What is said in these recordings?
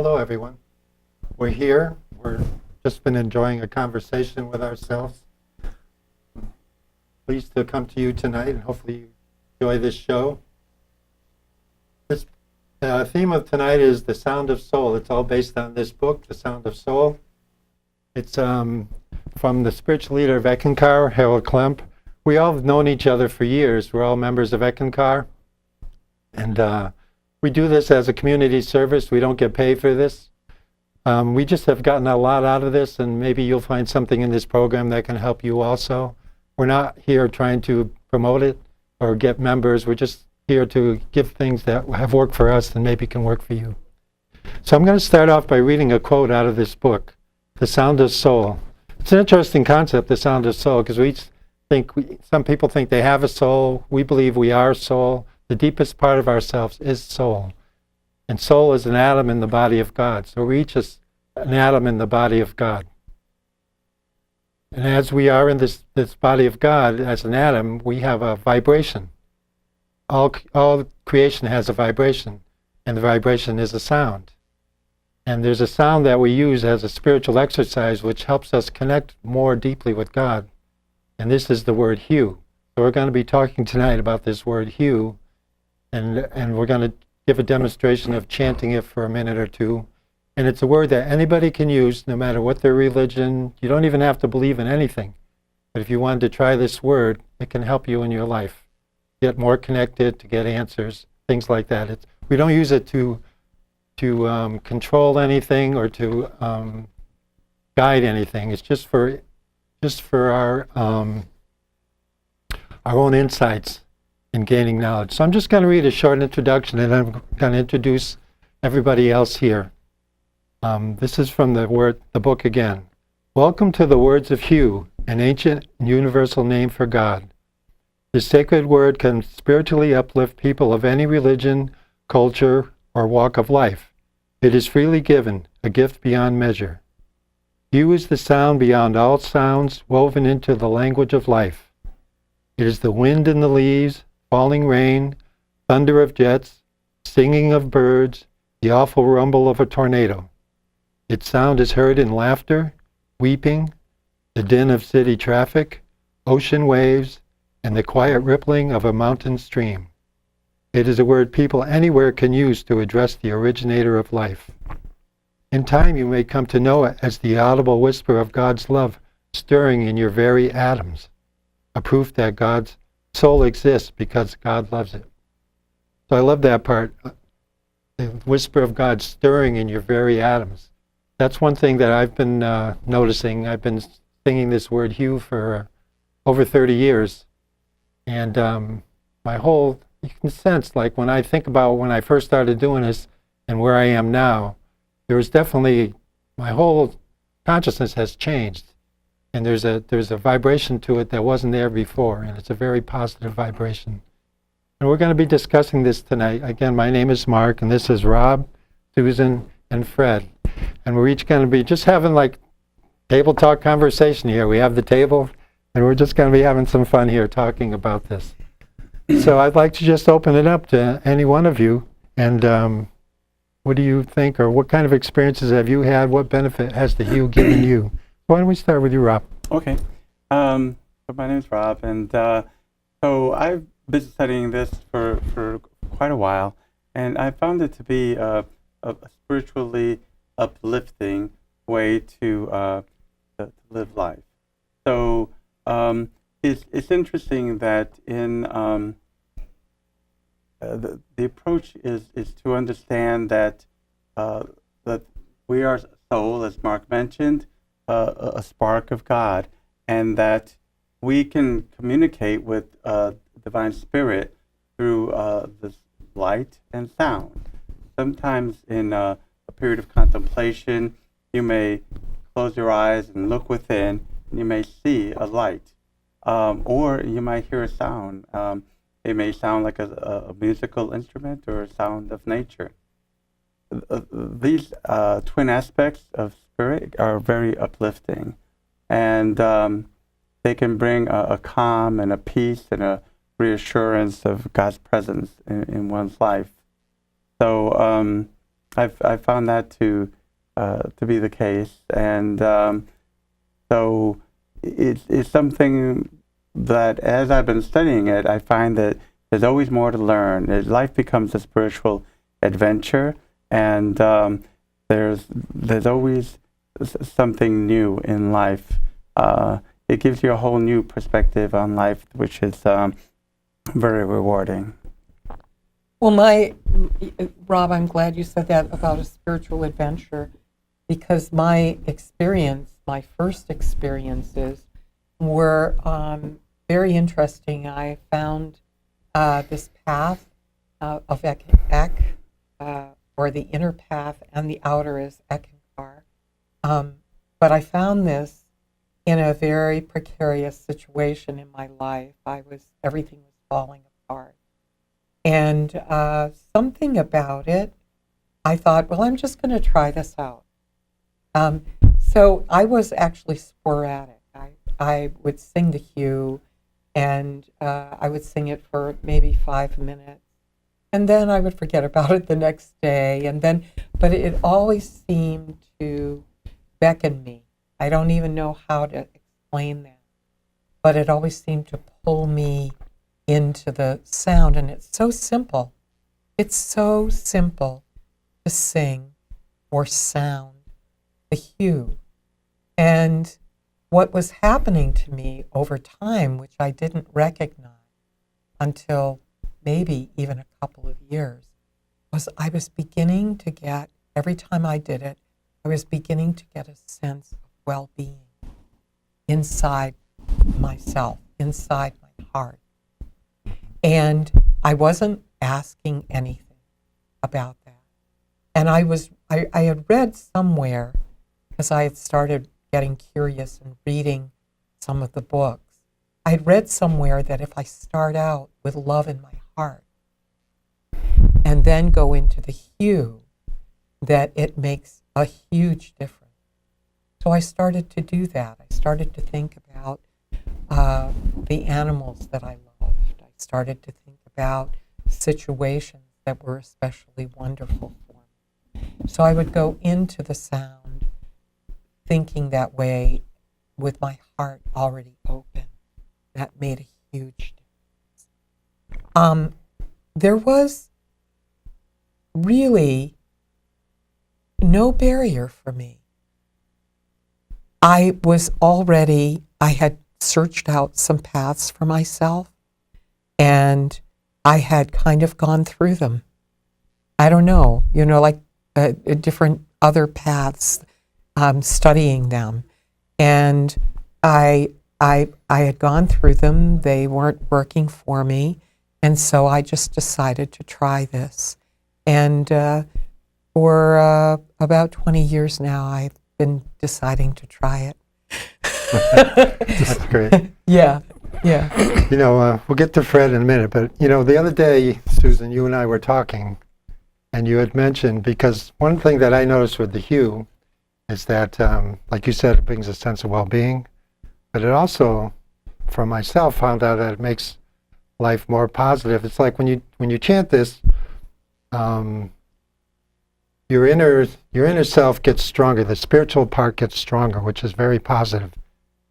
Hello, everyone. We're here. We're just been enjoying a conversation with ourselves. Pleased to come to you tonight, and hopefully you enjoy this show. This theme of tonight is The Sound of Soul. It's all based on this book, The Sound of Soul. It's from the spiritual leader of Eckankar, Harold Klemp. We all have known each other for years. We're all members of Eckankar. And we do this as a community service. We don't get paid for this. We just have gotten a lot out of this, and maybe you'll find something in this program that can help you also. We're not here trying to promote it or get members. We're just here to give things that have worked for us and maybe can work for you. So I'm going to start off by reading a quote out of this book, The Sound of Soul. It's an interesting concept, the sound of soul, because some people think they have a soul. We believe we are soul. The deepest part of ourselves is soul. And soul is an atom in the body of God. So we each is an atom in the body of God. And as we are in this body of God, as an atom, we have a vibration. All creation has a vibration, and the vibration is a sound. And there's a sound that we use as a spiritual exercise which helps us connect more deeply with God. And this is the word hue. So we're going to be talking tonight about this word hue, and we're going to give a demonstration of chanting it for a minute or two. And it's a word that anybody can use, no matter what their religion. You don't even have to believe in anything. But if you wanted to try this word, it can help you in your life. Get more connected, to get answers, things like that. We don't use it to control anything or to guide anything. It's just for our own insights in gaining knowledge. So I'm just going to read a short introduction, and I'm going to introduce everybody else here. This is from the book again. Welcome to the words of Hue, an ancient and universal name for God. This sacred word can spiritually uplift people of any religion, culture, or walk of life. It is freely given, a gift beyond measure. Hue is the sound beyond all sounds, woven into the language of life. It is the wind in the leaves, falling rain, thunder of jets, singing of birds, the awful rumble of a tornado. Its sound is heard in laughter, weeping, the din of city traffic, ocean waves, and the quiet rippling of a mountain stream. It is a word people anywhere can use to address the originator of life. In time, you may come to know it as the audible whisper of God's love stirring in your very atoms, a proof that God's soul exists because God loves it. So I love that part, the whisper of God stirring in your very atoms. That's one thing that I've been noticing. I've been singing this word hue for over 30 years. And you can sense, like when I think about when I first started doing this and where I am now, there was definitely, my whole consciousness has changed. And there's a vibration to it that wasn't there before, and it's a very positive vibration. And we're going to be discussing this tonight. Again, my name is Mark, and this is Rob, Susan, and Fred. And we're each going to be just having like table talk conversation here. We have the table, and we're just going to be having some fun here talking about this. So I'd like to just open it up to any one of you, and what do you think, or what kind of experiences have you had? What benefit has the hue given you? Why don't we start with you, Rob? Okay. So my name is Rob, and so I've been studying this for quite a while, and I found it to be a spiritually uplifting way to live life. So it's interesting that in the approach is to understand that that we are soul, as Mark mentioned, a spark of God, and that we can communicate with divine spirit through this light and sound. Sometimes in a period of contemplation, you may close your eyes and look within, and you may see a light, or you might hear a sound. It may sound like a musical instrument or a sound of nature. These twin aspects of spirit are very uplifting, and they can bring a calm and a peace and a reassurance of God's presence in one's life. So I found that to be the case, and so it's something that as I've been studying it, I find that there's always more to learn. Life becomes a spiritual adventure, and there's always something new in life. It gives you a whole new perspective on life, which is very rewarding. Well, Rob, I'm glad you said that about a spiritual adventure, because my first experiences were very interesting. I found this path of Ek, or the inner path, and the outer is Ekankar. But I found this in a very precarious situation in my life. Everything was falling apart. And something about it, I thought, well, I'm just going to try this out. So I was actually sporadic. I would sing the hue, and I would sing it for maybe 5 minutes, and then I would forget about it the next day. But it always seemed to beckon me. I don't even know how to explain that, but it always seemed to pull me into the sound. And it's so simple. It's so simple to sing or sound the hue. And what was happening to me over time, which I didn't recognize until maybe even a couple of years, was I was beginning to get, every time I did it, I was beginning to get a sense of well-being inside myself, inside my heart. And I wasn't asking anything about that. And I had read somewhere, because I had started getting curious and reading some of the books, I had read somewhere that if I start out with love in my heart and then go into the hue, that it makes a huge difference. So I started to do that. I started to think about the animals that I loved. I started to think about situations that were especially wonderful for me. So I would go into the sound thinking that way with my heart already open. That made a huge difference. There was really no barrier for me. I had searched out some paths for myself, and I had kind of gone through them. I don't know, like different other paths, studying them. And I had gone through them. They weren't working for me. And so I just decided to try this. And for about 20 years now, I've been deciding to try it. That's great. Yeah. We'll get to Fred in a minute, but, the other day, Susan, you and I were talking, and you had mentioned, because one thing that I noticed with the hue is that, like you said, it brings a sense of well-being, but it also, for myself, found out that it makes life more positive. It's like when you chant this, your inner self gets stronger. The spiritual part gets stronger, which is very positive.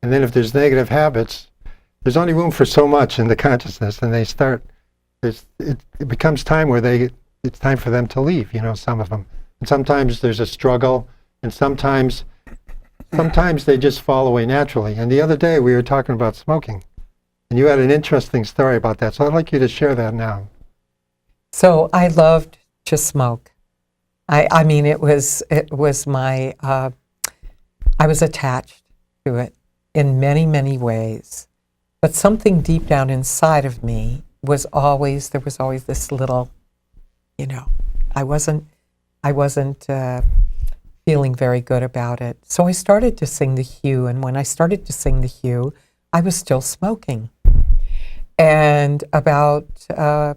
And then if there's negative habits, there's only room for so much in the consciousness, and it becomes time where it's time for them to leave, some of them. And sometimes there's a struggle, and sometimes they just fall away naturally. And the other day we were talking about smoking, and you had an interesting story about that, so I'd like you to share that now. So I loved to smoke. I mean, it was my, I was attached to it in many, many ways. But something deep down inside of me there was always this little, I wasn't feeling very good about it. So I started to sing the hue, and when I started to sing the hue, I was still smoking. And about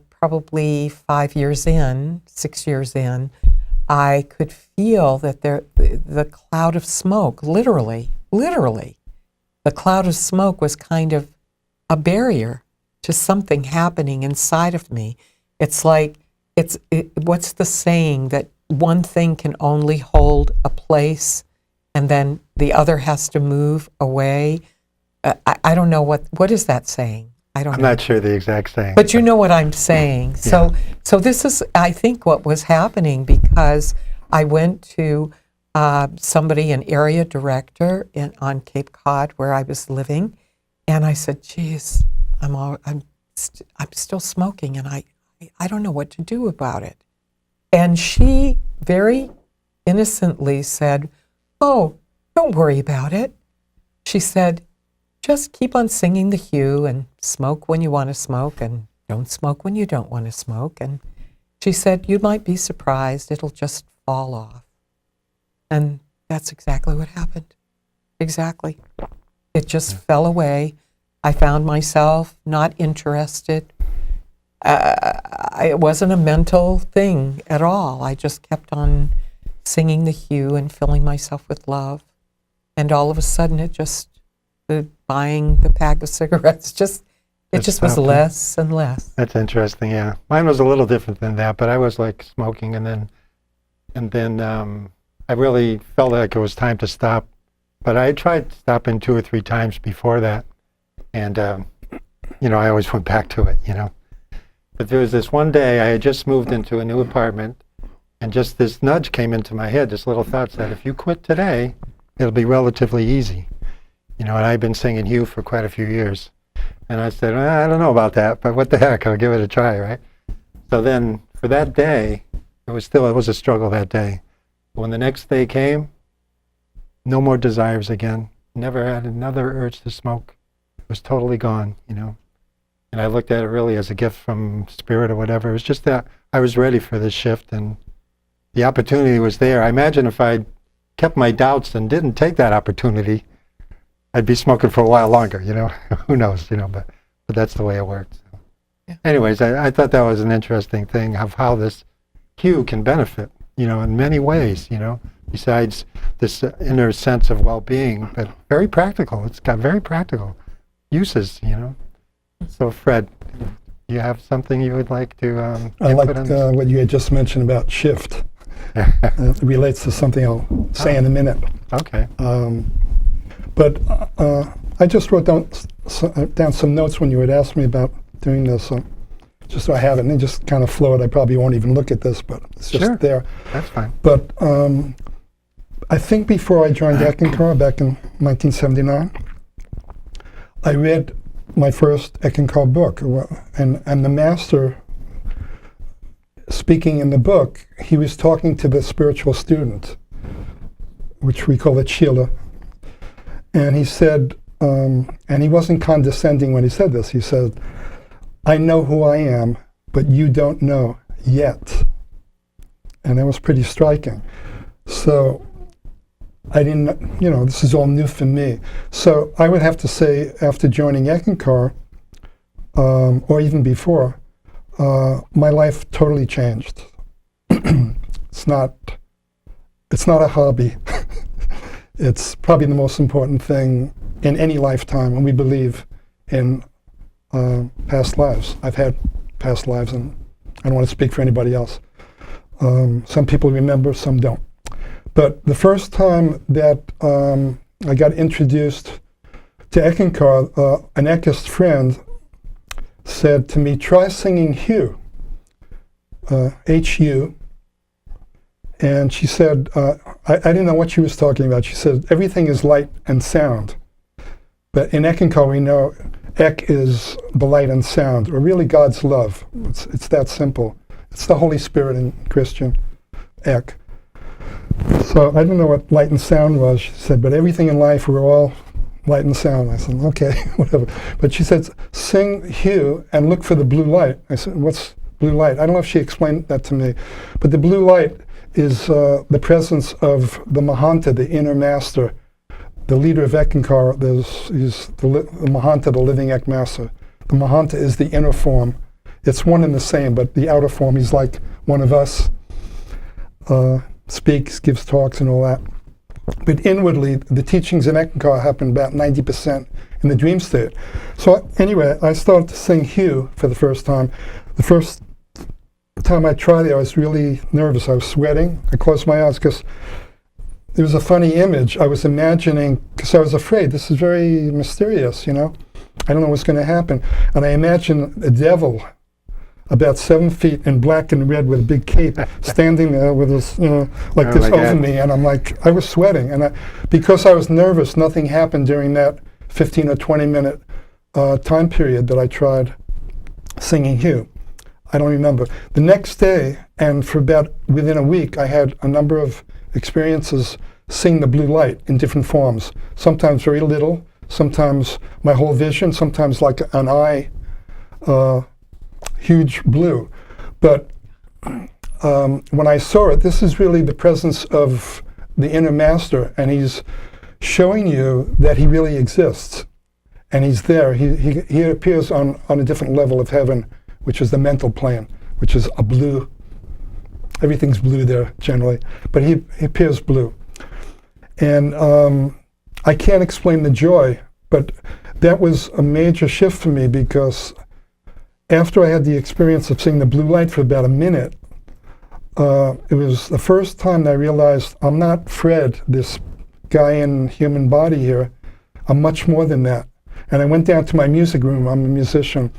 probably 6 years in, I could feel that the cloud of smoke, literally, the cloud of smoke was kind of a barrier to something happening inside of me. It's like, what's the saying that one thing can only hold a place and then the other has to move away. I don't know what is that saying? I don't I'm know. not sure the exact saying. But you know what I'm saying. So this is, I think, what was happening, because I went to somebody, an area director on Cape Cod where I was living, and I said, "Geez, I'm still smoking, and I don't know what to do about it." And she very innocently said, "Oh, don't worry about it." She said, "Just keep on singing the hue and smoke when you want to smoke and don't smoke when you don't want to smoke." And she said, "You might be surprised. It'll just fall off." And that's exactly what happened. Exactly. It just fell away. I found myself not interested. It wasn't a mental thing at all. I just kept on singing the hue and filling myself with love. And all of a sudden, buying the pack of cigarettes, it just was less and less. That's interesting. Yeah, mine was a little different than that, but I was like smoking, and then I really felt like it was time to stop. But I tried stopping 2 or 3 times before that, and I always went back to it. But there was this one day I had just moved into a new apartment, and just this nudge came into my head. This little thought said, "If you quit today, it'll be relatively easy." And I've been singing Hugh for quite a few years. And I said, "I don't know about that, but what the heck, I'll give it a try," right? So then for that day, it was a struggle that day. When the next day came, no more desires again. Never had another urge to smoke. It was totally gone, And I looked at it really as a gift from Spirit or whatever. It was just that I was ready for this shift, and the opportunity was there. I imagine if I kept my doubts and didn't take that opportunity, I'd be smoking for a while longer, Who knows, but that's the way it worked. So. Yeah. Anyways, I thought that was an interesting thing of how this hue can benefit, in many ways, besides this inner sense of well-being, but very practical. It's got very practical uses, So Fred, do you have something you would like to I liked input on? what you had just mentioned about shift. It relates to something I'll say in a minute. Okay. But I just wrote down some notes when you had asked me about doing this, just so I have it, and it just kind of flowed. I probably won't even look at this, but it's just Sure. there. That's fine. But I think before I joined Eckankar back in 1979, I read my first Eckankar book, and the master, speaking in the book, he was talking to the spiritual student, which we call it Sheila. And he said, and he wasn't condescending when he said this, he said, "I know who I am, but you don't know yet." And that was pretty striking. So I didn't, this is all new for me. So I would have to say, after joining Eckankar, or even before, my life totally changed. It's not a hobby. It's probably the most important thing in any lifetime, and we believe in past lives. I've had past lives, and I don't want to speak for anybody else. Some people remember, some don't. But the first time that I got introduced to Eckankar, an Eckist friend said to me, "Try singing Hugh, H-U." And she said, I didn't know what she was talking about. She said, everything is light and sound. But in Eckankar, we know Ek is the light and sound, or really God's love. It's that simple. It's the Holy Spirit in Christian, Ek. So I didn't know what light and sound was. She said, but everything in life, we're all light and sound. I said, okay, whatever. But she said, sing Hugh and look for the blue light. I said, what's blue light? I don't know if she explained that to me. But the blue light is the presence of the Mahanta, the inner master, the leader of Eckankar. He's the Mahanta, the living Ek master. The Mahanta is the inner form. It's one and the same, but the outer form, he's like one of us, speaks, gives talks and all that. But inwardly, the teachings in Eckankar happen about 90% in the dream state. So anyway, I started to sing Hugh for the first time. The first time I tried it, I was really nervous. I was sweating. I closed my eyes because there was a funny image. I was imagining, because I was afraid. This is very mysterious, you know. I don't know what's going to happen. And I imagined a devil about 7 feet in black and red with a big cape standing there with his, you know, like Oh this my over God. me. And I'm like, I was sweating. And because I was nervous, nothing happened during that 15 or 20 minute time period that I tried singing Hugh. I don't remember. The next day, and for about within a week, I had a number of experiences seeing the blue light in different forms. Sometimes very little, sometimes my whole vision, sometimes like an eye, huge blue. But when I saw it, this is really the presence of the inner master, and he's showing you that he really exists. And he's there. He appears on a different level of heaven, which is the mental plane, which is a blue. Everything's blue there generally, but he appears blue. And I can't explain the joy, but that was a major shift for me, because after I had the experience of seeing the blue light for about a minute, it was the first time that I realized I'm not Fred, this guy in human body here. I'm much more than that. And I went down to my music room. I'm a musician.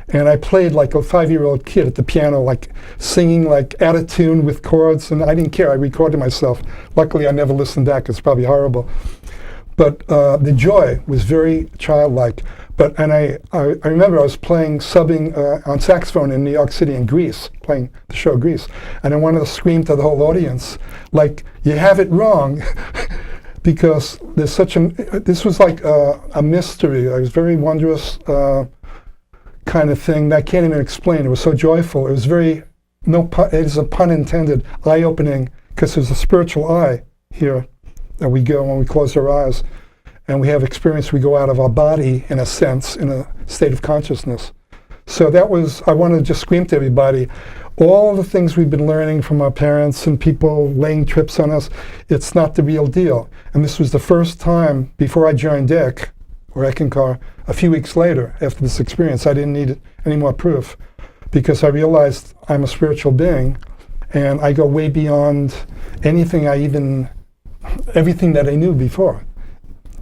And I played like a 5-year-old kid at the piano, like singing like out of tune with chords. And I didn't care. I recorded myself. Luckily, I never listened back. It's probably horrible. But the joy was very childlike. And I remember I was subbing on saxophone in New York City in Greece, playing the show Greece. And I wanted to scream to the whole audience, like, you have it wrong. Because there's this was like a mystery. It was very wondrous kind of thing that I can't even explain. It was so joyful. It was very, it is a pun intended, eye-opening, because there's a spiritual eye here that we go when we close our eyes. And we have experience, we go out of our body, in a sense, in a state of consciousness. So that was, I wanted to just scream to everybody, all the things we've been learning from our parents and people laying trips on us, it's not the real deal. And this was the first time, before I joined ECK, or Eckankar, a few weeks later, after this experience, I didn't need any more proof, because I realized I'm a spiritual being, and I go way beyond anything everything that I knew before.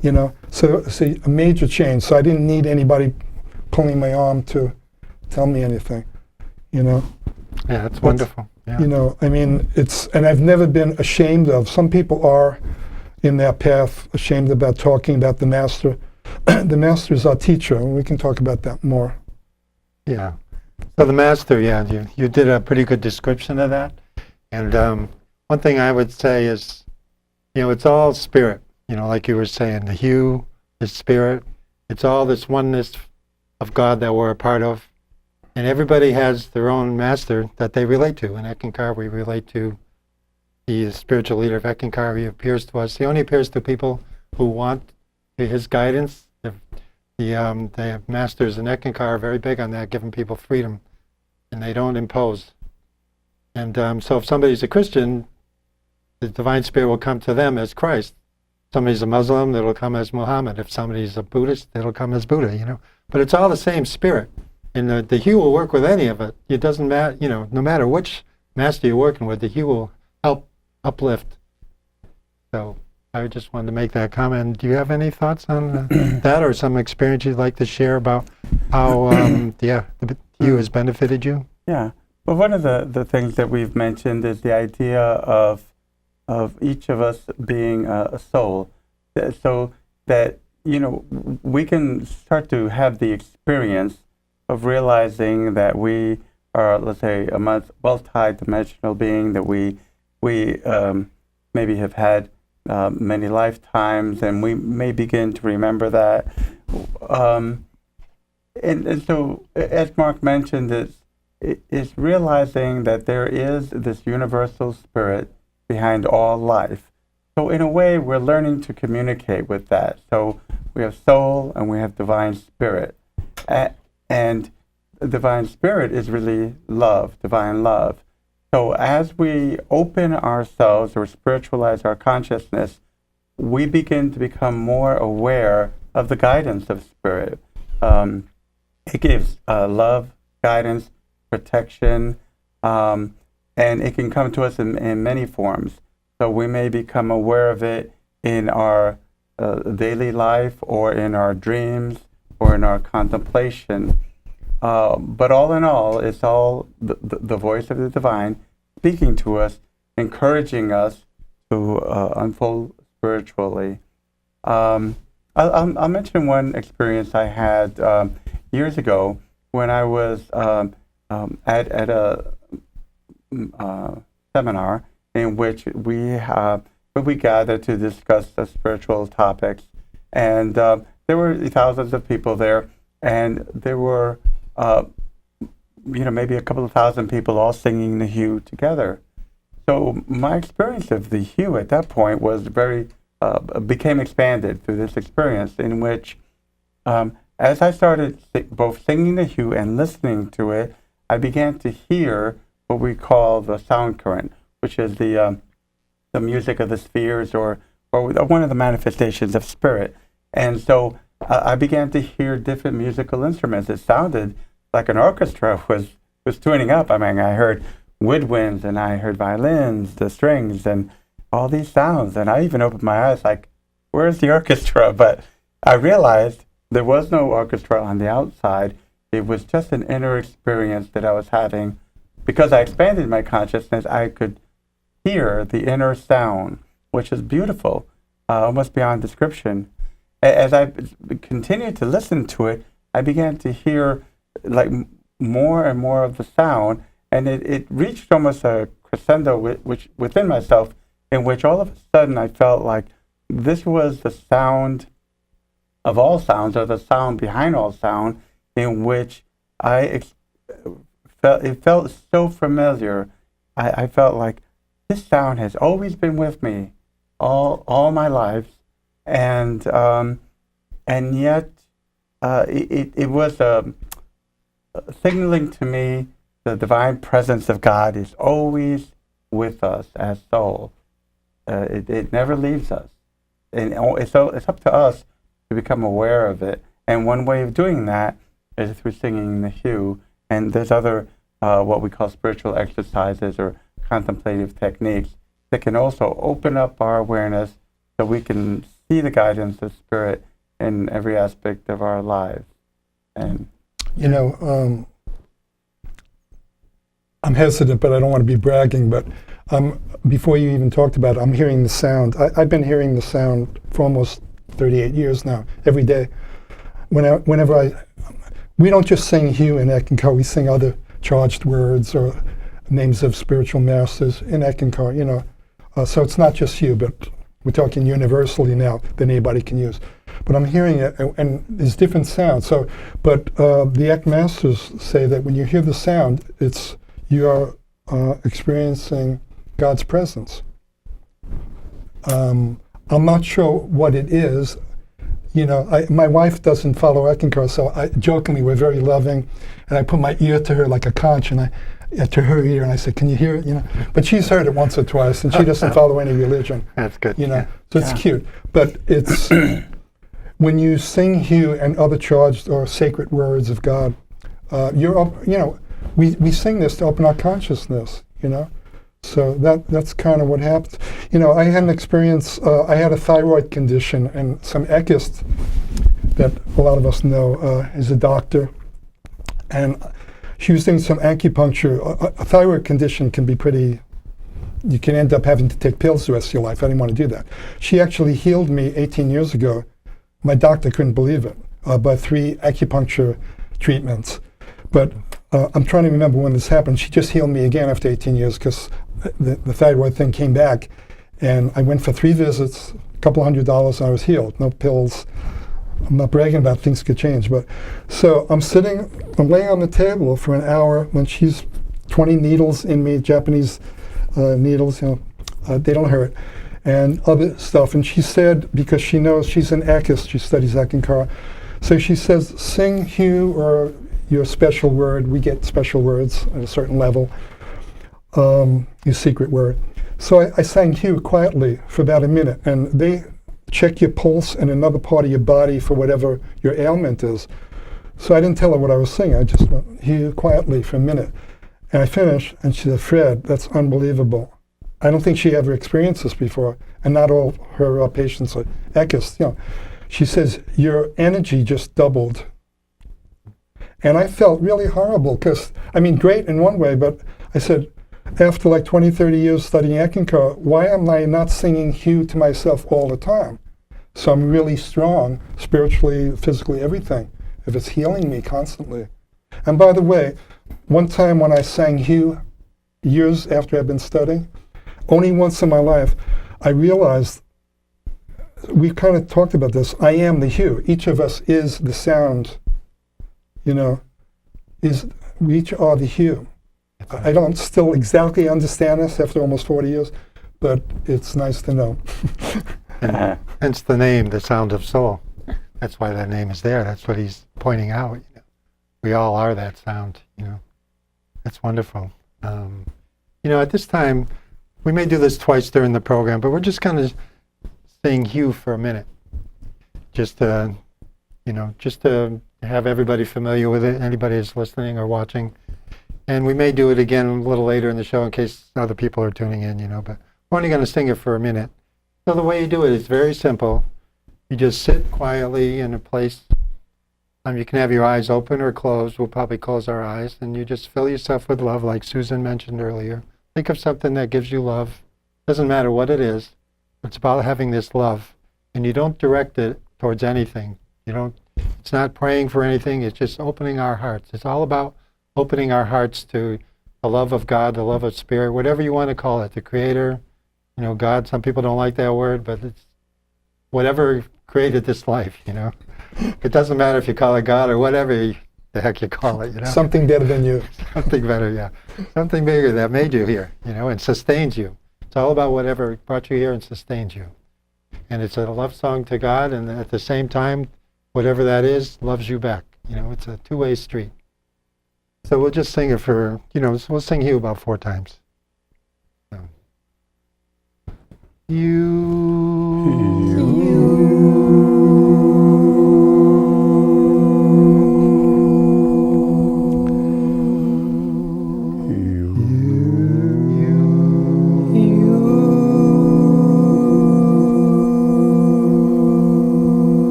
You know, so a major change. So I didn't need anybody pulling my arm to tell me anything, you know. Yeah, that's wonderful. Yeah. You know, I mean, and I've never been ashamed of. Some people are in that path, ashamed about talking about the master. The master is our teacher, and we can talk about that more. Yeah. So the master, yeah, you did a pretty good description of that. And one thing I would say is, you know, it's all spirit. You know, like you were saying, the hue is spirit. It's all this oneness of God that we're a part of. And everybody has their own master that they relate to. In Eckankar, we relate to the spiritual leader of Eckankar. He appears to us. He only appears to people who want his guidance. The masters in Eckankar are very big on that, giving people freedom, and they don't impose. And so if somebody's a Christian, the divine spirit will come to them as Christ. If somebody's a Muslim, it'll come as Muhammad. If somebody's a Buddhist, it'll come as Buddha, you know. But it's all the same spirit. And the hue will work with any of it. It doesn't matter, you know, no matter which master you're working with, the hue will help uplift. So I just wanted to make that comment. Do you have any thoughts on that, or some experience you'd like to share about how the hue has benefited you? Yeah. Well, one of the things that we've mentioned is the idea of each of us being a soul, so that, you know, we can start to have the experience of realizing that we are, let's say, a multi-dimensional being, that we maybe have had many lifetimes, and we may begin to remember that. And so, as Mark mentioned, it's realizing that there is this universal spirit behind all life. So in a way, we're learning to communicate with that. So we have soul and we have divine spirit. And divine spirit is really love, divine love. So as we open ourselves or spiritualize our consciousness, we begin to become more aware of the guidance of spirit. It gives love, guidance, protection, And it can come to us in many forms. So we may become aware of it in our daily life, or in our dreams, or in our contemplation. But all in all, it's all the voice of the divine speaking to us, encouraging us to unfold spiritually. I'll mention one experience I had years ago when I was at a seminar in which we gathered to discuss the spiritual topics, and there were thousands of people there, and there were maybe a couple of thousand people all singing the hymn together. So my experience of the hymn at that point was became expanded through this experience, in which as I started both singing the hymn and listening to it, I began to hear what we call the sound current, which is the music of the spheres, or one of the manifestations of spirit. And so I began to hear different musical instruments. It sounded like an orchestra was tuning up. I mean, I heard woodwinds, and I heard violins, the strings, and all these sounds. And I even opened my eyes like, where's the orchestra? But I realized there was no orchestra on the outside. It was just an inner experience that I was having. Because I expanded my consciousness, I could hear the inner sound, which is beautiful, almost beyond description. As I continued to listen to it, I began to hear like more and more of the sound, and it reached almost a crescendo which within myself, in which all of a sudden I felt like this was the sound of all sounds, or the sound behind all sound, in which it felt so familiar. I felt like this sound has always been with me all my life, and yet it was signaling to me the divine presence of God is always with us as soul. It never leaves us, and it's up to us to become aware of it. And one way of doing that is through singing the hymn. And there's other what we call spiritual exercises or contemplative techniques that can also open up our awareness so we can see the guidance of spirit in every aspect of our lives. And I'm hesitant, but I don't want to be bragging, but before you even talked about it, I'm hearing the sound. I've been hearing the sound for almost 38 years now, every day. We don't just sing hymn in Eckankar, we sing other charged words or names of spiritual masters in Eckankar, so it's not just hymn, but we're talking universally now that anybody can use. But I'm hearing it, and there's different sounds. But the Eck masters say that when you hear the sound, you are experiencing God's presence. I'm not sure what it is. My wife doesn't follow Eckankar, so jokingly we're very loving, and I put my ear to her like a conch, and to her ear, and I said, "Can you hear it?" But she's heard it once or twice, and she doesn't follow any religion. That's good. So it's cute. But it's when you sing hymn and other charged or sacred words of God, we sing this to open our consciousness. So that's kind of what happens. I had an experience. I had a thyroid condition, and some echist that a lot of us know is a doctor, and she was doing some acupuncture. A thyroid condition can be pretty. You can end up having to take pills the rest of your life. I didn't want to do that. She actually healed me 18 years ago. My doctor couldn't believe it, by 3 acupuncture treatments. But I'm trying to remember when this happened. She just healed me again after 18 years because the thyroid thing came back. And I went for 3 visits, a couple $100, and I was healed. No pills. I'm not bragging about things could change. But so I'm laying on the table for an hour when she's 20 needles in me, Japanese needles, they don't hurt, and other stuff. And she said, because she knows she's an Ekist, she studies Eckankar, so she says, sing hymn or your special word. We get special words at a certain level, your secret word. So I sang hymn quietly for about a minute, and they check your pulse and another part of your body for whatever your ailment is. So I didn't tell her what I was singing. I just went hymn quietly for a minute. And I finished, and she said, Fred, that's unbelievable. I don't think she ever experienced this before, and not all her patients are echists. She says, your energy just doubled. And I felt really horrible, because, I mean, great in one way, but I said, after like 20, 30 years studying Eckankar, why am I not singing Hugh to myself all the time? So I'm really strong, spiritually, physically, everything, if it's healing me constantly. And by the way, one time when I sang Hugh, years after I'd been studying, only once in my life, I realized, we kind of talked about this, I am the Hugh. Each of us is the sound, we each are the Hugh. I don't still exactly understand this after almost 40 years, but it's nice to know. Hence the name, The Sound of Soul. That's why that name is there. That's what he's pointing out. We all are that sound, That's wonderful. At this time, we may do this twice during the program, but we're just going to sing Hugh for a minute. Just to have everybody familiar with it, anybody who's listening or watching. And we may do it again a little later in the show in case other people are tuning in, but we're only going to sing it for a minute. So the way you do it is very simple. You just sit quietly in a place. You can have your eyes open or closed. We'll probably close our eyes. And you just fill yourself with love, like Susan mentioned earlier. Think of something that gives you love. Doesn't matter what it is. It's about having this love. And you don't direct it towards anything. It's not praying for anything. It's just opening our hearts. It's all about opening our hearts to the love of God, the love of Spirit, whatever you want to call it, the Creator, God. Some people don't like that word, but it's whatever created this life, It doesn't matter if you call it God or whatever the heck you call it, Something better than you. Something better, yeah. Something bigger that made you here, and sustains you. It's all about whatever brought you here and sustains you. And it's a love song to God, and at the same time, whatever that is, loves you back. It's a two-way street. So we'll just sing it for, we'll sing Hugh about 4 times. So.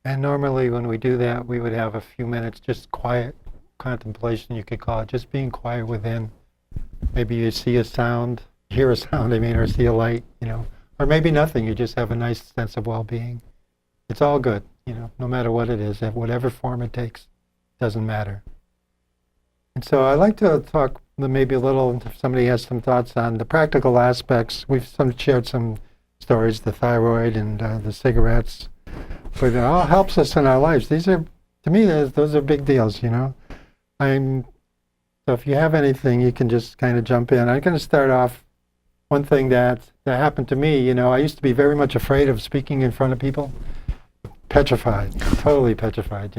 And normally when we do that, we would have a few minutes, just quiet contemplation, you could call it, just being quiet within. Maybe you see a sound, hear a sound, or see a light, or maybe nothing, you just have a nice sense of well-being. It's all good, no matter what it is, whatever form it takes, doesn't matter. And so I'd like to talk maybe a little, if somebody has some thoughts on the practical aspects. We've shared some stories, the thyroid and the cigarettes, but it all helps us in our lives. These are, to me, those are big deals, So if you have anything, you can just kind of jump in. I'm going to start off, one thing that happened to me, I used to be very much afraid of speaking in front of people. Petrified, totally petrified,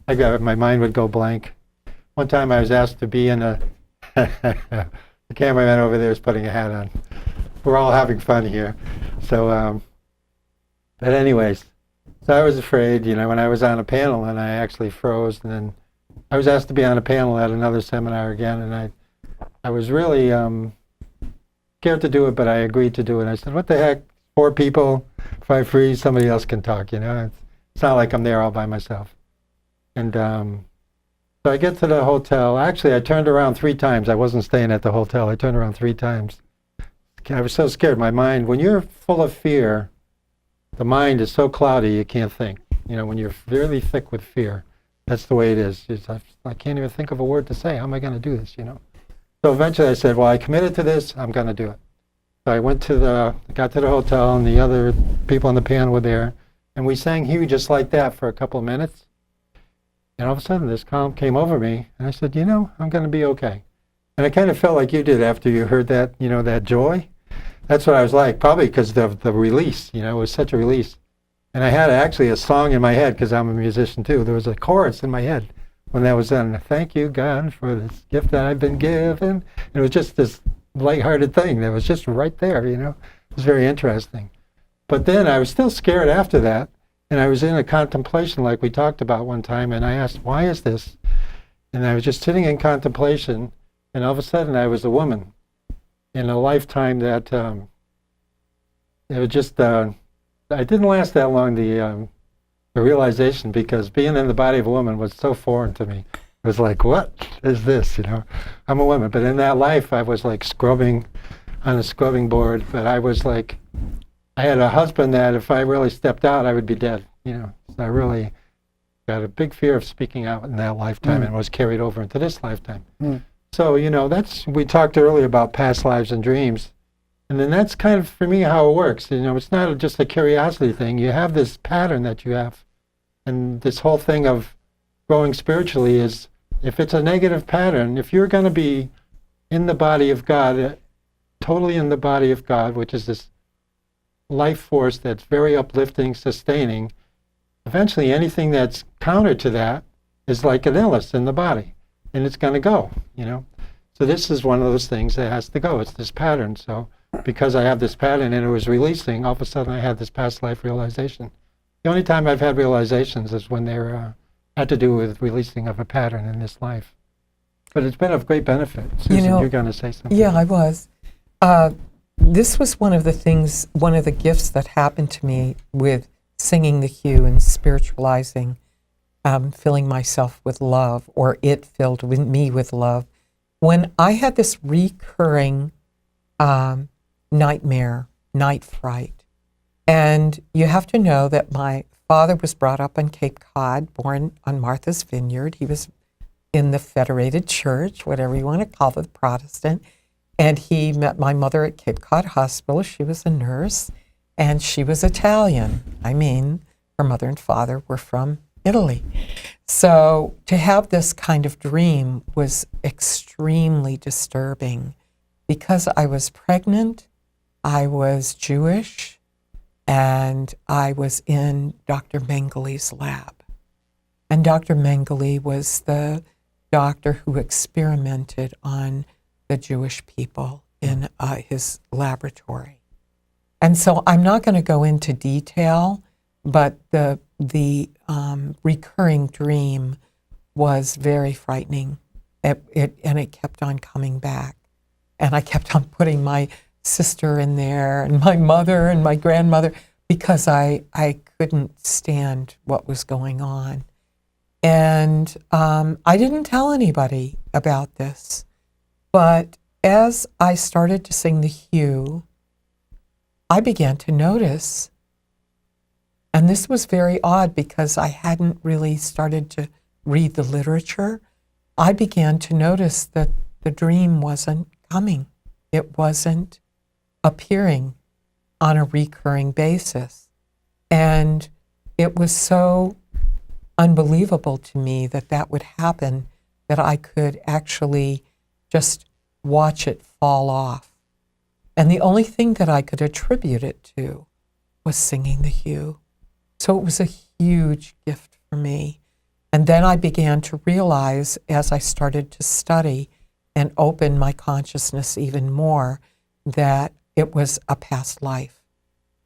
my mind would go blank. One time I was asked to be in the cameraman over there is putting a hat on. We're all having fun here. So, but anyways, so I was afraid, when I was on a panel and I actually froze, and then I was asked to be on a panel at another seminar again, and I was really scared to do it, but I agreed to do it. I said, what the heck, 4 people, if I freeze, somebody else can talk, It's not like I'm there all by myself. And so I get to the hotel. Actually, I turned around 3 times. I wasn't staying at the hotel. I turned around 3 times. I was so scared. My mind, when you're full of fear, the mind is so cloudy you can't think. When you're really thick with fear, that's the way it is. I can't even think of a word to say. How am I going to do this, So eventually I said, well, I committed to this. I'm going to do it. So I got to the hotel, and the other people on the panel were there, and we sang Hugh just like that for a couple of minutes. And all of a sudden, this calm came over me, and I said, I'm going to be okay. And I kind of felt like you did after you heard that, that joy. That's what I was like, probably because of the release, it was such a release. And I had actually a song in my head, because I'm a musician too. There was a chorus in my head when that was done. Thank you, God, for this gift that I've been given. And it was just this lighthearted thing that was just right there, It was very interesting. But then I was still scared after that. And I was in a contemplation like we talked about one time, and I asked, why is this? And I was just sitting in contemplation, and all of a sudden I was a woman in a lifetime that it was just, I didn't last that long, the realization, because being in the body of a woman was so foreign to me. It was like, what is this, I'm a woman. But in that life, I was like scrubbing on a scrubbing board, but I was like, I had a husband that if I really stepped out, I would be dead, So I really got a big fear of speaking out in that lifetime and was carried over into this lifetime. So, we talked earlier about past lives and dreams. And then that's kind of, for me, how it works. It's not just a curiosity thing. You have this pattern that you have. And this whole thing of growing spiritually is, if it's a negative pattern, if you're going to be in the body of God, totally in the body of God, which is this life force that's very uplifting, sustaining, eventually anything that's counter to that is like an illness in the body, and it's going to go, So this is one of those things that has to go. It's this pattern. So because I have this pattern and it was releasing, all of a sudden I had this past life realization. The only time I've had realizations is when they're had to do with releasing of a pattern in this life. But it's been of great benefit. Susan, you're going to say something. Yeah, I was. This was one of the gifts that happened to me with singing the hue and spiritualizing, filling myself with love, or it filled me with love. When I had this recurring nightmare, night fright, and you have to know that my father was brought up on Cape Cod, born on Martha's Vineyard. He was in the Federated Church, whatever you want to call it, Protestant. And he met my mother at Cape Cod Hospital. She was a nurse, and she was Italian. I mean, her mother and father were from Italy. So to have this kind of dream was extremely disturbing because I was pregnant, I was Jewish, and I was in Dr. Mengele's lab. And Dr. Mengele was the doctor who experimented on the Jewish people in his laboratory. And so I'm not going to go into detail, but the recurring dream was very frightening. And it kept on coming back. And I kept on putting my sister in there and my mother and my grandmother because I couldn't stand what was going on. And I didn't tell anybody about this. But as I started to sing the hue, I began to notice, and this was very odd because I hadn't really started to read the literature, I began to notice that the dream wasn't coming. It wasn't appearing on a recurring basis. And it was so unbelievable to me that that would happen, that I could actually just watch it fall off. And the only thing that I could attribute it to was singing the hue. So it was a huge gift for me. And then I began to realize, as I started to study and open my consciousness even more, that it was a past life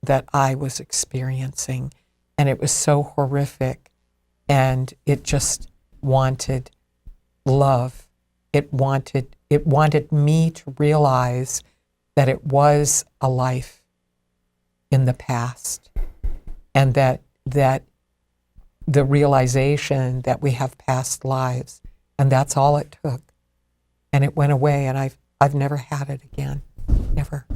that I was experiencing. And it was so horrific. And it just wanted love. It wanted me to realize that it was a life in the past, and that the realization that we have past lives, and that's all it took. And it went away, and I've never had it again, never.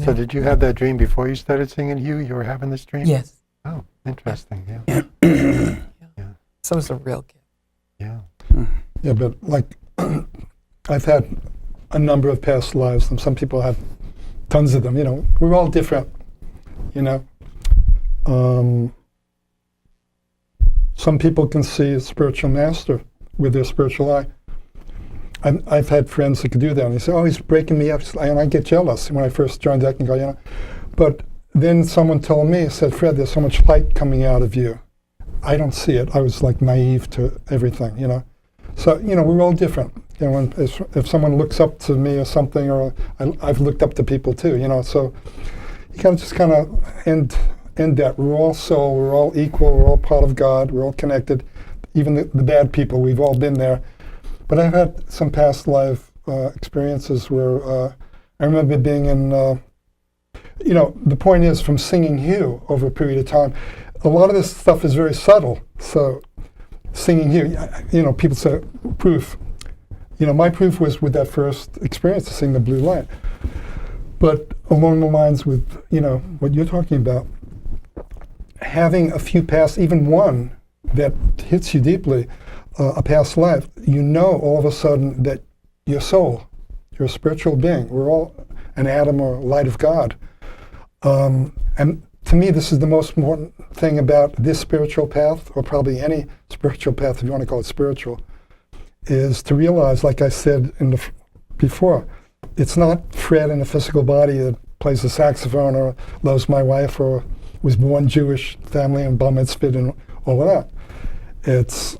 So did you have that dream before you started singing Hugh? You were having this dream? Yes. Oh, interesting. Yeah. Yeah. So it was a real gift. Yeah. Yeah, but like I've had a number of past lives, and some people have tons of them. We're all different. Some people can see a spiritual master with their spiritual eye. I've had friends that could do that, and they say, "Oh, he's breaking me up," and I get jealous when I first joined Eckankar, you know. But then someone told me, said, "Fred, there's so much light coming out of you." I don't see it. I was like naive to everything, you know. So, you know, we're all different. You know, if someone looks up to me or something, or I've looked up to people too, you know. So you kind of just kind of end that. We're all soul. We're all equal. We're all part of God. We're all connected. Even the bad people, we've all been there. But I've had some past life experiences where I remember being in, you know, the point is from singing Hugh over a period of time, a lot of this stuff is very subtle. So singing Hugh, you know, people say, proof. You know, my proof was with that first experience to sing the Blue Light. But along the lines with, you know, what you're talking about, having a few past, even one that hits you deeply, a past life, you know all of a sudden that your soul, you're a spiritual being. We're all an atom or light of God. And to me, this is the most important thing about this spiritual path, or probably any spiritual path, if you want to call it spiritual, is to realize, like I said before, it's not Fred in a physical body that plays the saxophone or loves my wife or was born Jewish family and bar mitzvahed and all of that. It's,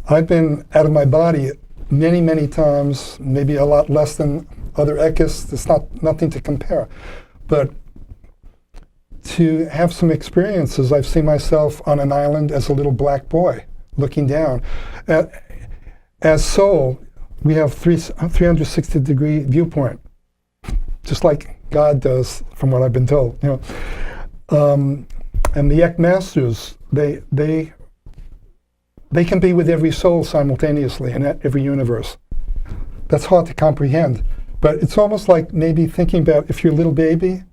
I've been out of my body many, many times, maybe a lot less than other Eckists. It's nothing to compare. But to have some experiences, I've seen myself on an island as a little black boy looking down. As soul, we have 360-degree viewpoint, just like God does, from what I've been told. You know, and the Ek Masters, they can be with every soul simultaneously in every universe. That's hard to comprehend, but it's almost like maybe thinking about if you're a little baby,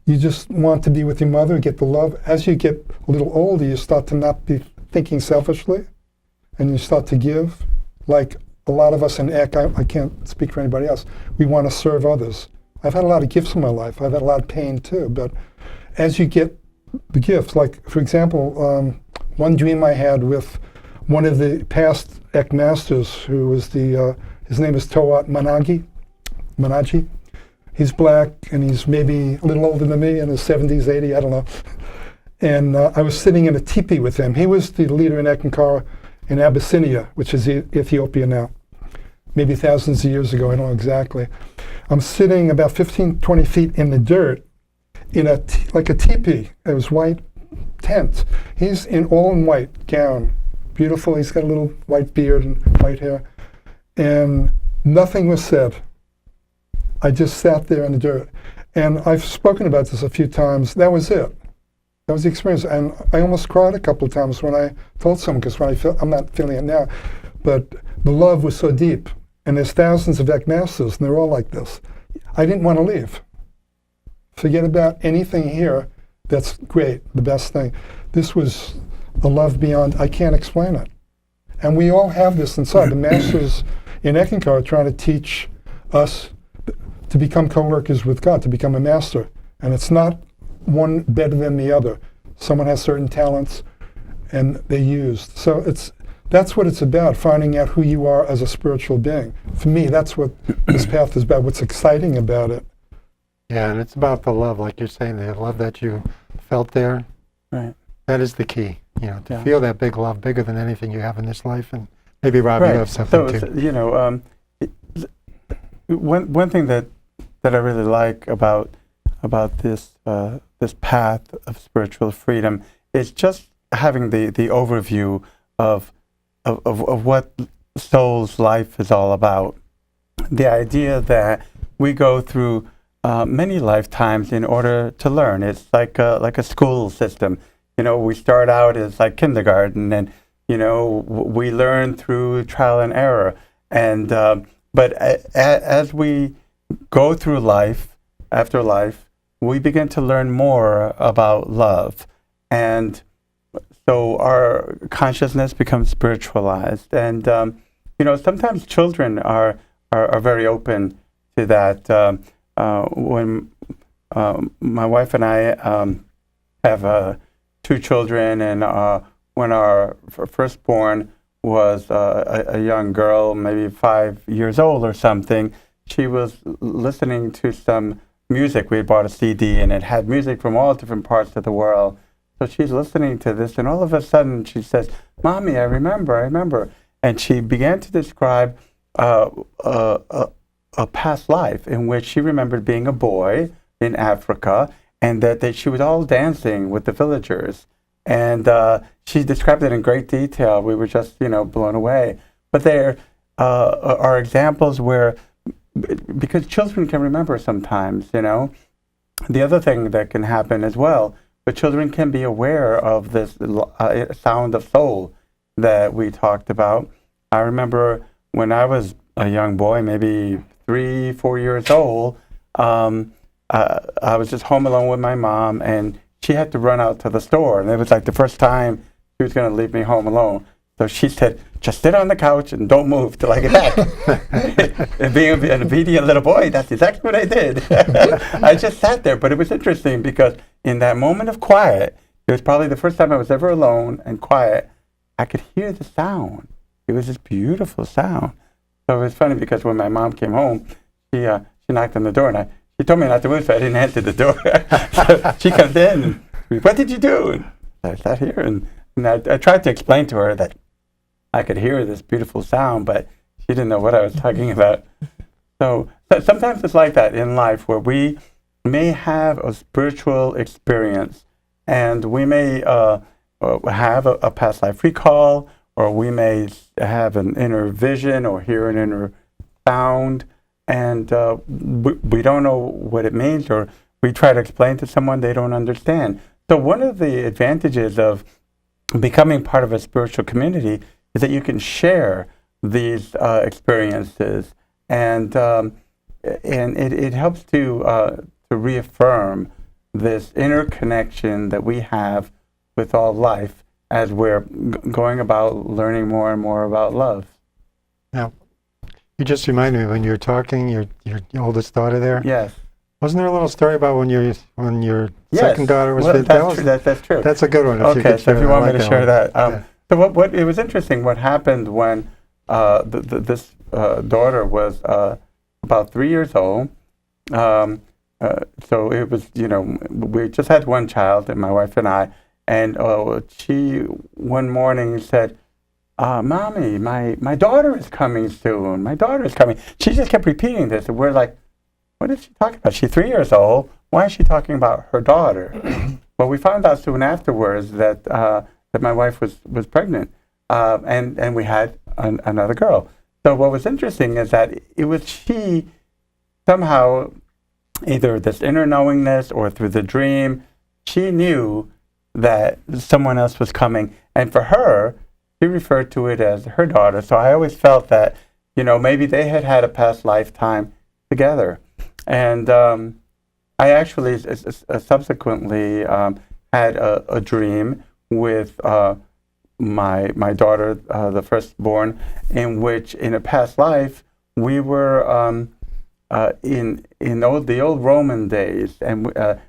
you just want to be with your mother, get the love. As you get a little older, you start to not be thinking selfishly, and you start to give. Like a lot of us in Ek, I can't speak for anybody else, we want to serve others. I've had a lot of gifts in my life. I've had a lot of pain too, but as you get the gifts, like for example, one dream I had with one of the past Ek Masters, who was his name is Toat Manaji. He's black, and he's maybe a little older than me, in his 70s, 80, I don't know. And I was sitting in a teepee with him. He was the leader in Eckankar in Abyssinia, which is Ethiopia now, maybe thousands of years ago, I don't know exactly. I'm sitting about 15, 20 feet in the dirt in like a teepee. It was white tent. He's all in white gown, beautiful. He's got a little white beard and white hair. And nothing was said. I just sat there in the dirt. And I've spoken about this a few times. That was it. That was the experience. And I almost cried a couple of times when I told someone, because I'm not feeling it now, but the love was so deep. And there's thousands of Ek Masters, and they're all like this. I didn't want to leave. Forget about anything here. That's great, the best thing. This was a love beyond, I can't explain it. And we all have this inside. The Masters in Eckankar are trying to teach us to become co-workers with God, to become a master. And it's not one better than the other. Someone has certain talents, and they're used. So that's what it's about, finding out who you are as a spiritual being. For me, that's what this path is about, what's exciting about it. Yeah, and it's about the love, like you're saying, the love that you felt there. Right. That is the key, you know, to Yeah. feel that big love, bigger than anything you have in this life. And maybe, Rob, you have something So, too. you know, one thing that I really like about this this path of spiritual freedom is just having the overview of what soul's life is all about. The idea that we go through many lifetimes in order to learn. It's like a school system. You know, we start out as like kindergarten, and you know we learn through trial and error. And but as we go through life, after life, we begin to learn more about love, and so our consciousness becomes spiritualized. And you know, sometimes children are very open to that. When my wife and I have 2 children, and when our firstborn was a young girl, maybe 5 years old or something. She was listening to some music. We had bought a CD, and it had music from all different parts of the world. So she's listening to this, and all of a sudden she says, "Mommy, I remember." And she began to describe a past life in which she remembered being a boy in Africa, and that she was all dancing with the villagers. And she described it in great detail. We were just, blown away. But there are examples where, because children can remember sometimes, The other thing that can happen as well, but children can be aware of this sound of soul that we talked about. I remember when I was a young boy, maybe 3, 4 years old, I was just home alone with my mom, and she had to run out to the store. And it was like the first time she was going to leave me home alone. So she said, "Just sit on the couch and don't move till I get back." And being an obedient little boy, that's exactly what I did. I just sat there. But it was interesting because in that moment of quiet, it was probably the first time I was ever alone and quiet, I could hear the sound. It was this beautiful sound. So it was funny because when my mom came home, she knocked on the door, and she told me not to move, so I didn't answer the door. So she comes in, and, "What did you do?" And I sat here, and I tried to explain to her that I could hear this beautiful sound, but she didn't know what I was talking about. So sometimes it's like that in life, where we may have a spiritual experience, and we may have a past life recall, or we may have an inner vision or hear an inner sound, and we don't know what it means, or we try to explain to someone, they don't understand. So one of the advantages of becoming part of a spiritual community is that you can share these experiences, and it helps to reaffirm this inner connection that we have with all life as we're going about learning more and more about love. Now, you just reminded me when you were talking, your oldest daughter there. Yes. Wasn't there a little story about when your Yes. second daughter was Well, with? that's true. That's true. That's a good one. If you Okay, could so if share you that, I want me like to share one. that. Yeah. So what it was interesting, what happened when this daughter was about 3 years old. So it was, we just had one child, and my wife and I, and she one morning said, "Mommy, my daughter is coming soon. My daughter is coming." She just kept repeating this, and we're like, "What is she talking about? She's 3 years old. Why is she talking about her daughter?" Well, we found out soon afterwards that my wife was pregnant, and we had another girl. So what was interesting is that it was she somehow, either this inner knowingness or through the dream, she knew that someone else was coming, and for her, she referred to it as her daughter. So I always felt that, maybe they had a past lifetime together. And I actually subsequently had a dream with my daughter, the firstborn, in which in a past life we were in the old Roman days, and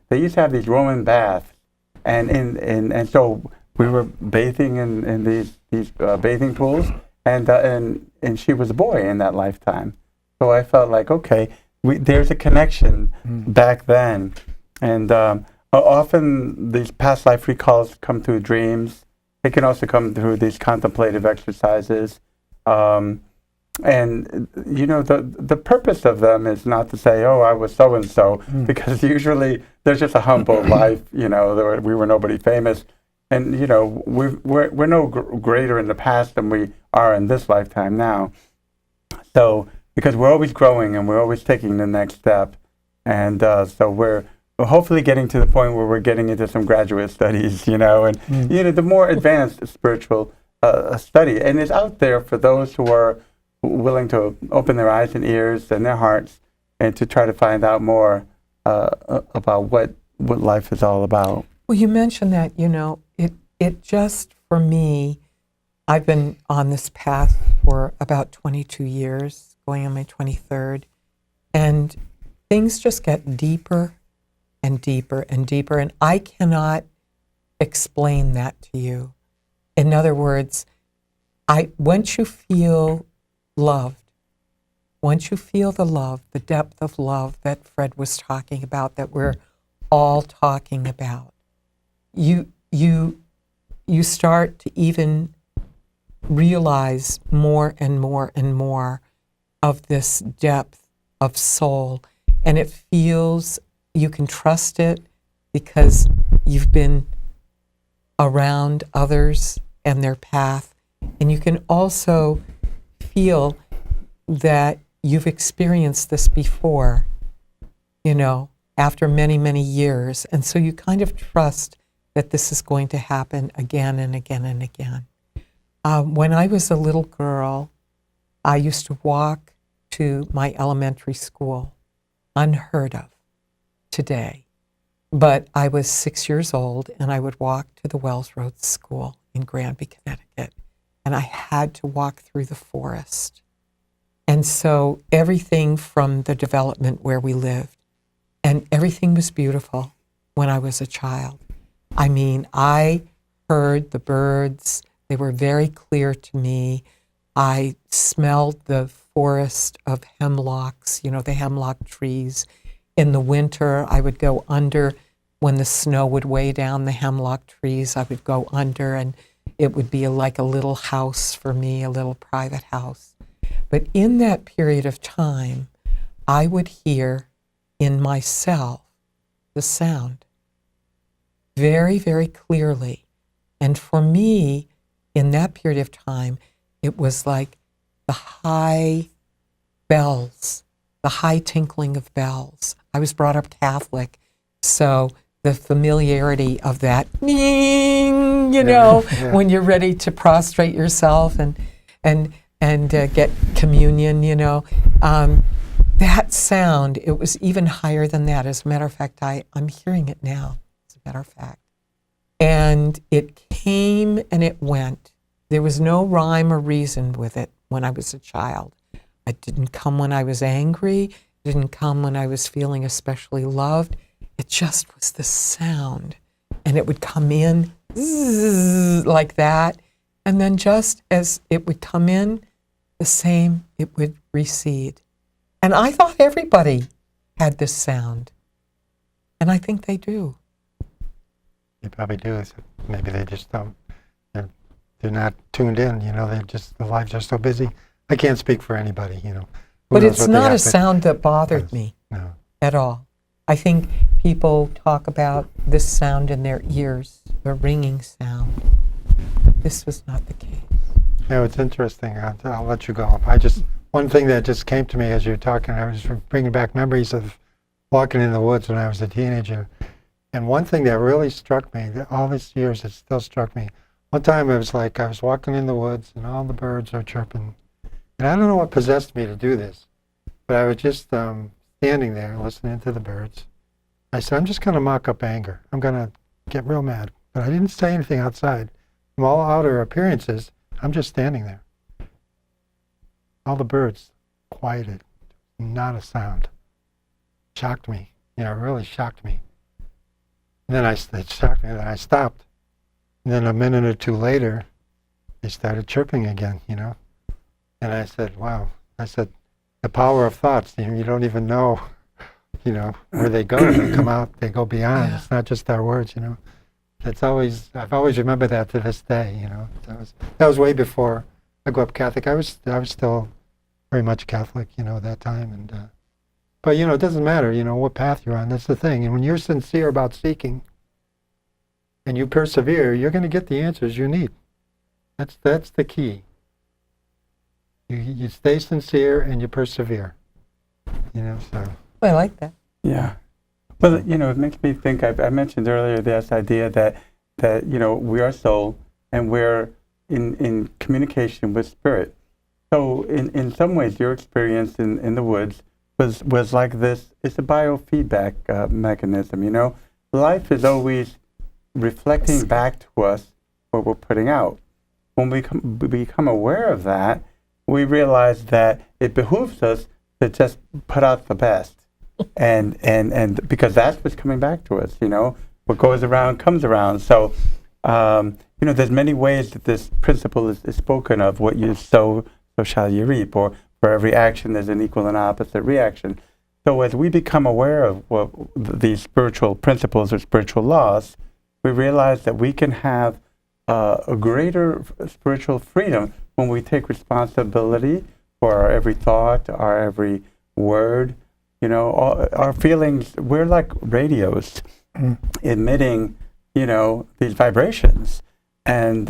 they used to have these Roman baths, and so we were bathing in these bathing pools, and she was a boy in that lifetime. So I felt like, okay, there's a connection back then, and often these past life recalls come through dreams. They can also come through these contemplative exercises. And the purpose of them is not to say, "Oh, I was so and so," because usually there's just a humble life. We were nobody famous, and we're no greater in the past than we are in this lifetime now. So because we're always growing and we're always taking the next step, and so we're hopefully getting to the point where we're getting into some graduate studies, and the more advanced spiritual study, and it's out there for those who are willing to open their eyes and ears and their hearts, and to try to find out more about what life is all about. Well, you mentioned that, it just, for me, I've been on this path for about 22 years, going on my 23rd, and things just get deeper and deeper and deeper, and I cannot explain that to you. In other words, once you feel loved, once you feel the love, the depth of love that Fred was talking about, that we're all talking about, you start to even realize more and more and more of this depth of soul. And it feels, you can trust it because you've been around others and their path. And you can also feel that you've experienced this before, after many, many years. And so you kind of trust that this is going to happen again and again and again. When I was a little girl, I used to walk to my elementary school, unheard of today. But I was 6 years old, and I would walk to the Wells Road School in Granby, Connecticut, and I had to walk through the forest. And so everything from the development where we lived, and everything was beautiful when I was a child. I mean, I heard the birds. They were very clear to me. I smelled the forest of hemlocks, the hemlock trees. In the winter, I would go under. When the snow would weigh down the hemlock trees, I would go under, and it would be like a little house for me, a little private house. But in that period of time, I would hear in myself the sound very, very clearly. And for me, in that period of time, it was like the high bells, the high tinkling of bells. I was brought up Catholic, so the familiarity of that, ding, when you're ready to prostrate yourself and get communion, that sound, it was even higher than that. As a matter of fact, I'm hearing it now, as a matter of fact. And it came and it went. There was no rhyme or reason with it when I was a child. It didn't come when I was angry. It didn't come when I was feeling especially loved. It just was the sound. And it would come in zzz, like that. And then just as it would come in, the same, it would recede. And I thought everybody had this sound. And I think they do. You probably do. Maybe they just don't. They're not tuned in. They're just, their lives are so busy. I can't speak for anybody. Who But knows it's what they not have a to- sound that bothered me No. at all. I think people talk about this sound in their ears, the ringing sound. This was not the case. It's interesting. I'll let you go. One thing that just came to me as you were talking, I was bringing back memories of walking in the woods when I was a teenager. And one thing that really struck me, that all these years, it still struck me. One time it was like I was walking in the woods and all the birds are chirping. And I don't know what possessed me to do this, but I was just standing there listening to the birds. I said, I'm just going to mock up anger. I'm going to get real mad. But I didn't say anything outside. From all outer appearances, I'm just standing there. All the birds quieted. Not a sound. Shocked me. It really shocked me. And then it shocked me, and then I stopped. And then a minute or two later, they started chirping again, And I said, wow. I said, the power of thoughts, you don't even know, where they go. They come out, they go beyond. Yeah. It's not just our words, I've always remembered that to this day, That was way before I grew up Catholic. I was still very much Catholic, at that time. And but, it doesn't matter, what path you're on. That's the thing. And when you're sincere about seeking and you persevere, you're going to get the answers you need. That's the key. You stay sincere and you persevere. So. I like that. Yeah. Well, it makes me think, I mentioned earlier this idea that we are soul and we're in communication with spirit. So in some ways, your experience in the woods was like this. It's a biofeedback mechanism, Life is always reflecting back to us what we're putting out. When we become aware of that, we realize that it behooves us to just put out the best. And because that's what's coming back to us, what goes around comes around. So There's many ways that this principle is spoken of. What you sow, so shall you reap. Or for every action, there's an equal and opposite reaction. So as we become aware of what these spiritual principles or spiritual laws, we realize that we can have a greater spiritual freedom when we take responsibility for our every thought, our every word. Our feelings, we're like radios emitting, these vibrations. And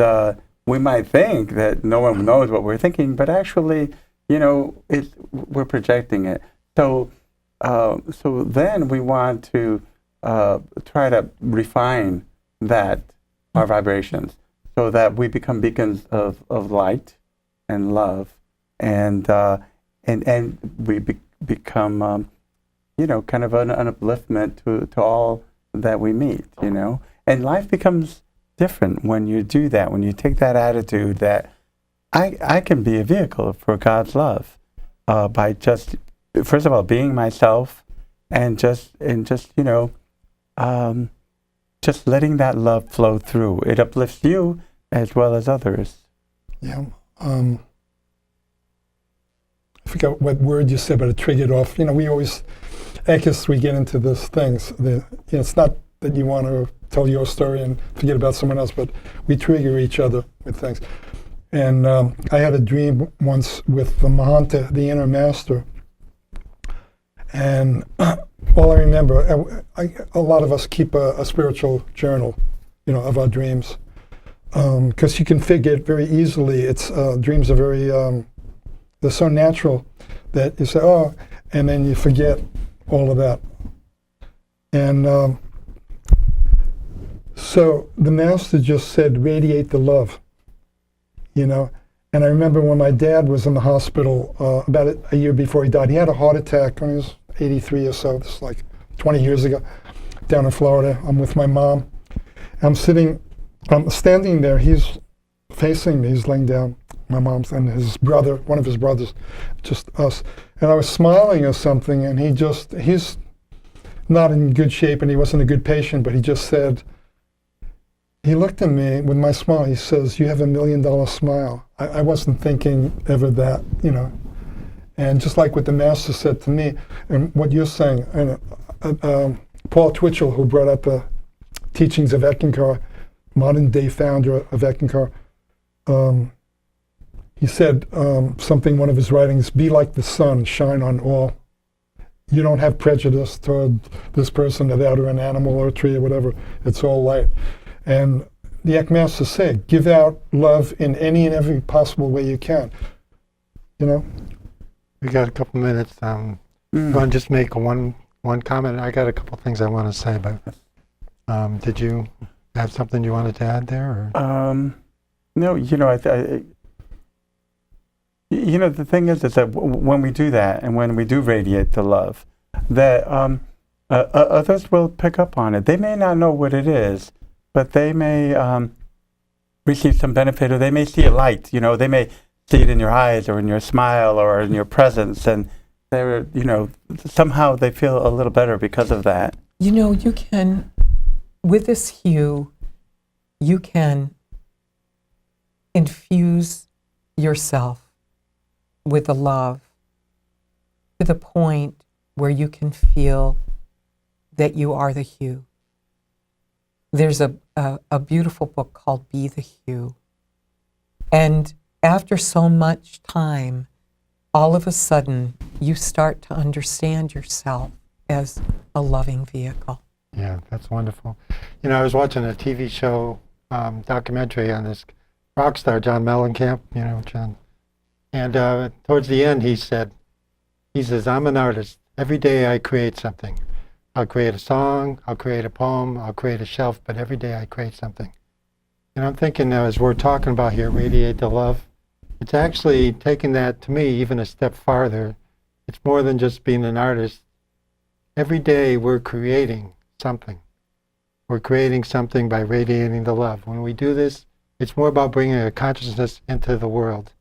we might think that no one knows what we're thinking, but actually, we're projecting it. So then we want to try to refine our vibrations, so that we become beacons of light and love, and we become kind of an upliftment to all that we meet, and life becomes different when you do that, when you take that attitude that I can be a vehicle for God's love by just, first of all, being myself, and just letting that love flow through. It uplifts you as well as others. Yeah. I forgot what word you said, but it triggered off. We always, anxious, we get into these things. It's not that you want to tell your story and forget about someone else, but we trigger each other with things. And I had a dream once with the Mahanta, the inner master. And all I remember, a lot of us keep a spiritual journal, of our dreams, because you can figure it very easily. It's dreams are very, they're so natural that you say, oh, and then you forget all of that. And so the master just said, radiate the love, And I remember when my dad was in the hospital about a year before he died, he had a heart attack when he was 83 or so. This is like 20 years ago, down in Florida. I'm with my mom. I'm standing there. He's facing me. He's laying down. My mom's and his brother, one of his brothers, just us. And I was smiling or something, and he's not in good shape, and he wasn't a good patient, but he just said, he looked at me with my smile. He says, you have $1 million smile. I wasn't thinking ever that, And just like what the master said to me, and what you're saying, Paul Twitchell, who brought up the teachings of Eckankar, modern day founder of Eckankar, he said something in one of his writings, be like the sun, shine on all. You don't have prejudice toward this person or that, or an animal or a tree or whatever. It's all light. And the Ek Masters say, give out love in any and every possible way you can. We got a couple minutes. You want to just make one comment? I got a couple things I want to say, but did you have something you wanted to add there? Or? No, the thing is that when we do that, and when we do radiate the love, that others will pick up on it. They may not know what it is, but they may receive some benefit, or they may see a light. They may see it in your eyes, or in your smile, or in your presence, and they're, somehow they feel a little better because of that. You can, with this hue, you can infuse yourself with the love to the point where you can feel that you are the hue. There's a beautiful book called Be the Hue. And after so much time, all of a sudden, you start to understand yourself as a loving vehicle. Yeah, that's wonderful. I was watching a TV show, documentary on this rock star, John Mellencamp, John. And towards the end, he says, I'm an artist. Every day I create something. I'll create a song, I'll create a poem, I'll create a shelf, but every day I create something. And I'm thinking, as we're talking about here, radiate the love, it's actually taking that, to me, even a step farther. It's more than just being an artist. Every day we're creating something. We're creating something by radiating the love. When we do this, it's more about bringing a consciousness into the world.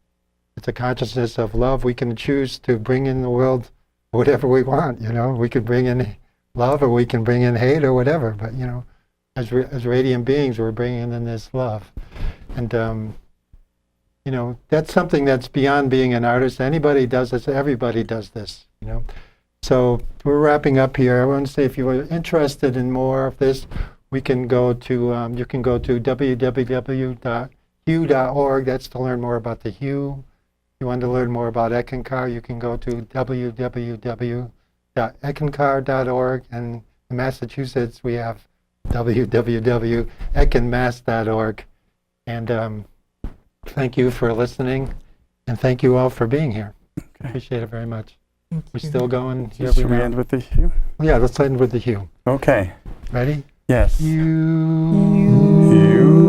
It's a consciousness of love. We can choose to bring in the world whatever we want, We could bring in love, or we can bring in hate, or whatever. But, as radiant beings, we're bringing in this love. And, you know, that's something that's beyond being an artist. Anybody does this. Everybody does this, you know. So we're wrapping up here. I want to say if you are interested in more of this, we can go to, you can go to www.hue.org. That's to learn more about the Hue. If you want to learn more about Eckankar, you can go to www.eckankar.org. And in Massachusetts, we have www.eckanmass.org. And thank you for listening, and thank you all for being here. Okay. Appreciate it very much. Thank We're you. still going. Should we end with the Hue? Yeah, let's end with the Hue. Okay. Ready? Yes. You. You.